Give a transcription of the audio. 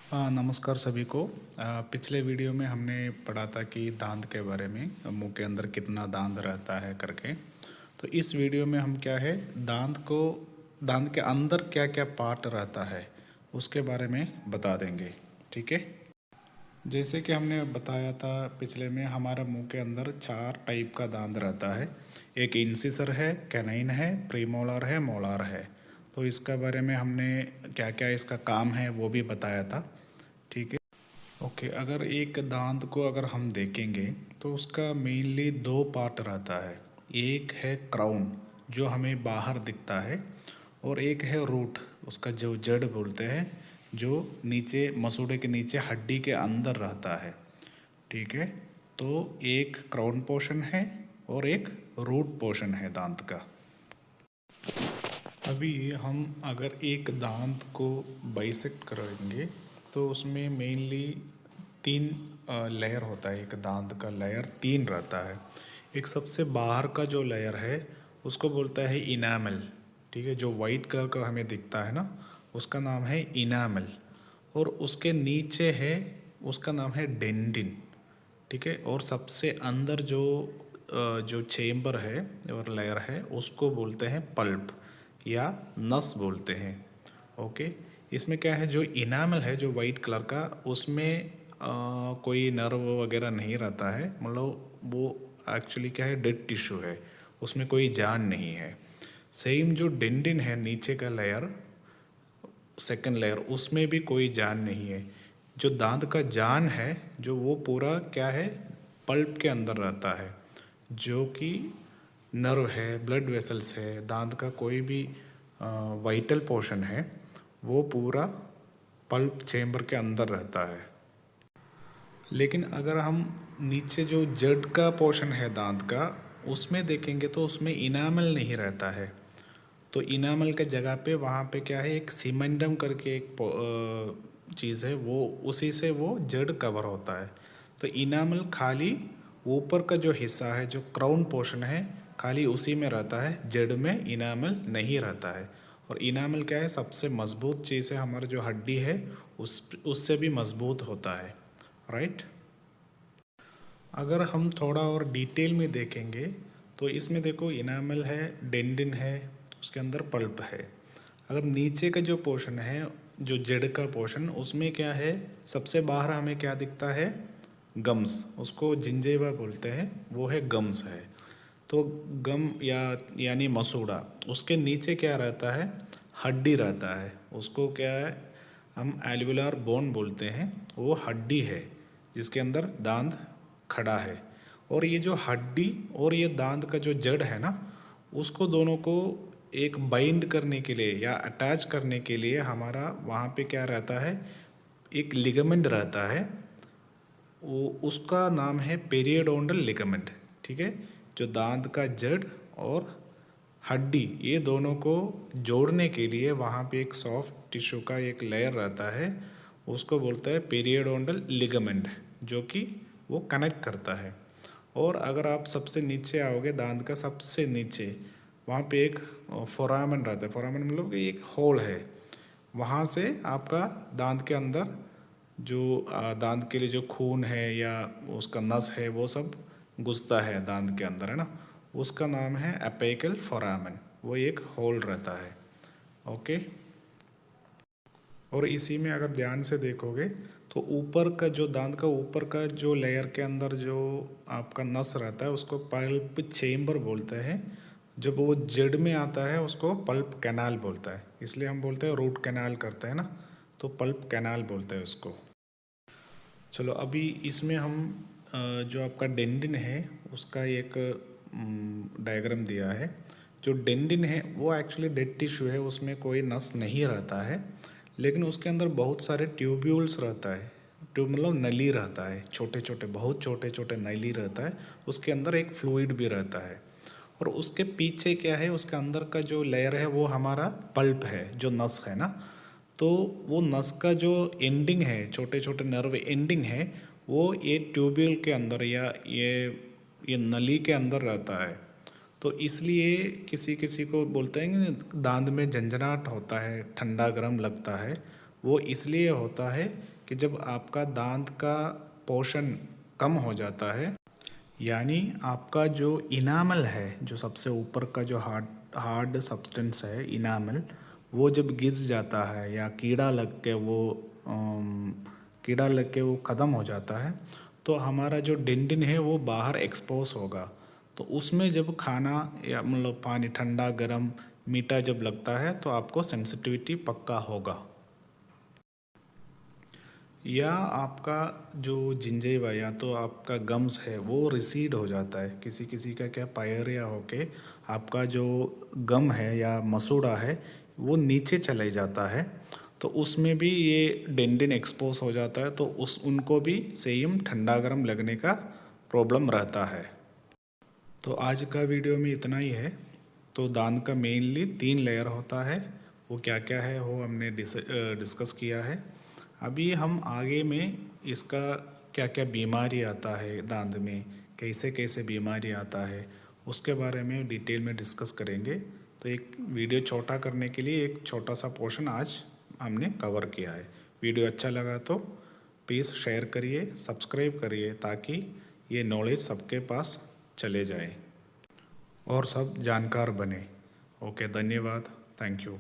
हाँ, नमस्कार सभी को। पिछले वीडियो में हमने पढ़ा था कि दांत के बारे में, मुंह के अंदर कितना दांत रहता है करके। तो इस वीडियो में हम क्या है, दांत के अंदर क्या क्या पार्ट रहता है उसके बारे में बता देंगे। ठीक है। जैसे कि हमने बताया था पिछले में, हमारे मुंह के अंदर 4 टाइप का दांत रहता है। एक इंसिसर है, कैनाइन है, प्रीमोलर है, मोलार है। तो इसका बारे में हमने क्या क्या इसका काम है वो भी बताया था। ठीक है। ओके, अगर एक दांत को अगर हम देखेंगे तो उसका मेनली 2 पार्ट रहता है। एक है क्राउन जो हमें बाहर दिखता है, और एक है रूट, उसका जो जड़ बोलते हैं, जो नीचे मसूड़े के नीचे हड्डी के अंदर रहता है। ठीक है। तो एक क्राउन पोर्शन है और एक रूट पोर्शन है दांत का। अभी हम अगर एक दांत को बाइसेक्ट करेंगे तो उसमें मेनली 3 लेयर होता है। एक दांत का लेयर 3 रहता है। एक सबसे बाहर का जो लेयर है उसको बोलता है इनामल। ठीक है, जो वाइट कलर का हमें दिखता है ना, उसका नाम है इनामल। और उसके नीचे है, उसका नाम है डेंटिन। ठीक है। और सबसे अंदर जो चेम्बर है और लेयर है उसको बोलते हैं पल्प या नस बोलते हैं। ओके। इसमें क्या है, जो इनामल है जो वाइट कलर का, उसमें कोई नर्व वगैरह नहीं रहता है। मतलब वो एक्चुअली क्या है, डेड टिश्यू है, उसमें कोई जान नहीं है। सेम जो डेंडिन है नीचे का लेयर, सेकंड लेयर, उसमें भी कोई जान नहीं है। जो दांत का जान है जो वो पूरा क्या है, पल्प के अंदर रहता है, जो कि नर्व है, ब्लड वेसल्स है, दांत का कोई भी वाइटल पोर्शन है, वो पूरा पल्प चेम्बर के अंदर रहता है। लेकिन अगर हम नीचे जो जड़ का पोर्शन है दांत का, उसमें देखेंगे तो उसमें इनामल नहीं रहता है। तो इनामल के जगह पे वहाँ पे क्या है, एक सीमेंडम करके एक चीज़ है, वो उसी से वो जड़ कवर होता है। तो इनामल खाली ऊपर का जो हिस्सा है, जो क्राउन पोर्शन है, खाली उसी में रहता है, जड़ में इनामल नहीं रहता है। और इनामल क्या है, सबसे मजबूत चीज़ है, हमारा जो हड्डी है उससे भी मजबूत होता है। राइट। अगर हम थोड़ा और डिटेल में देखेंगे तो इसमें देखो, इनामल है, डेंडिन है, उसके अंदर पल्प है। अगर नीचे का जो पोर्शन है, जो जड़ का पोर्शन, उसमें क्या है, सबसे बाहर हमें क्या दिखता है, गम्स, उसको जिंजेबा बोलते हैं, वो है गम्स है। तो गम यानी मसूड़ा, उसके नीचे क्या रहता है, हड्डी रहता है, उसको क्या है, हम एल्वुलार बोन बोलते हैं, वो हड्डी है जिसके अंदर दांत खड़ा है। और ये जो हड्डी और ये दांत का जो जड़ है ना, उसको दोनों को एक बाइंड करने के लिए या अटैच करने के लिए हमारा वहाँ पे क्या रहता है, एक लिगामेंट रहता है, वो उसका नाम है पेरियोडोंटल लिगामेंट। ठीक है। जो दांत का जड़ और हड्डी, ये दोनों को जोड़ने के लिए वहाँ पे एक सॉफ्ट टिश्यू का एक लेयर रहता है, उसको बोलता है पेरियोडोंटल लिगामेंट, जो कि वो कनेक्ट करता है। और अगर आप सबसे नीचे आओगे, दांत का सबसे नीचे, वहाँ पे एक फोरामन रहता है। फोरामन मतलब कि एक होल है, वहाँ से आपका दांत के अंदर जो दांत के लिए जो खून है या उसका नस है, वो सब घुसता है दांत के अंदर, है ना। उसका नाम है अपेकल फोरामन, वो एक होल रहता है। ओके। और इसी में अगर ध्यान से देखोगे तो ऊपर का जो दांत का ऊपर का जो लेयर के अंदर जो आपका नस रहता है, उसको पल्प चेम्बर बोलते हैं। जब वो जड़ में आता है उसको पल्प कैनाल बोलता है, इसलिए हम बोलते हैं रूट कैनाल करते हैं ना, तो पल्प कैनाल बोलते हैं उसको। चलो, अभी इसमें हम जो आपका डेंडिन है उसका एक डायग्राम दिया है। जो डेंडिन है वो एक्चुअली डेड टिश्यू है, उसमें कोई नस नहीं रहता है, लेकिन उसके अंदर बहुत सारे ट्यूब्यूल्स रहता है। ट्यूब मतलब नली रहता है, छोटे छोटे, बहुत छोटे छोटे नली रहता है, उसके अंदर एक फ्लूइड भी रहता है। और उसके पीछे क्या है, उसके अंदर का जो लेयर है वो हमारा पल्प है, जो नस है ना। तो वो नस का जो एंडिंग है, छोटे छोटे नर्व एंडिंग है, वो ये ट्यूब्यूल के अंदर या ये नली के अंदर रहता है। तो इसलिए किसी किसी को बोलते हैं कि दांत में झंझनाहट होता है, ठंडा गर्म लगता है, वो इसलिए होता है कि जब आपका दांत का पोषण कम हो जाता है, यानी आपका जो इनामल है, जो सबसे ऊपर का जो हार्ड हार्ड सब्सटेंस है इनामल, वो जब घिस जाता है या कीड़ा लग के वो ख़त्म हो जाता है, तो हमारा जो डेंटिन है वो बाहर एक्सपोज होगा। तो उसमें जब खाना या मतलब पानी ठंडा गर्म मीठा जब लगता है तो आपको सेंसिटिविटी पक्का होगा। या आपका जो जिंजेवा या तो आपका गम्स है वो रिसीड हो जाता है, किसी किसी का क्या पायरिया होके आपका जो गम है या मसूड़ा है वो नीचे चले जाता है, तो उसमें भी ये डेंटिन एक्सपोज हो जाता है, तो उनको भी सेम ठंडा गर्म लगने का प्रॉब्लम रहता है। तो आज का वीडियो में इतना ही है। तो दांत का मेनली 3 लेयर होता है, वो क्या क्या है वो हमने डिस्कस किया है। अभी हम आगे में इसका क्या क्या बीमारी आता है दांत में, कैसे कैसे बीमारी आता है, उसके बारे में डिटेल में डिस्कस करेंगे। तो एक वीडियो छोटा करने के लिए एक छोटा सा पोर्शन आज हमने कवर किया है। वीडियो अच्छा लगा तो प्लीज़ शेयर करिए, सब्सक्राइब करिए, ताकि ये नॉलेज सबके पास चले जाए और सब जानकार बने। ओके, धन्यवाद, थैंक यू।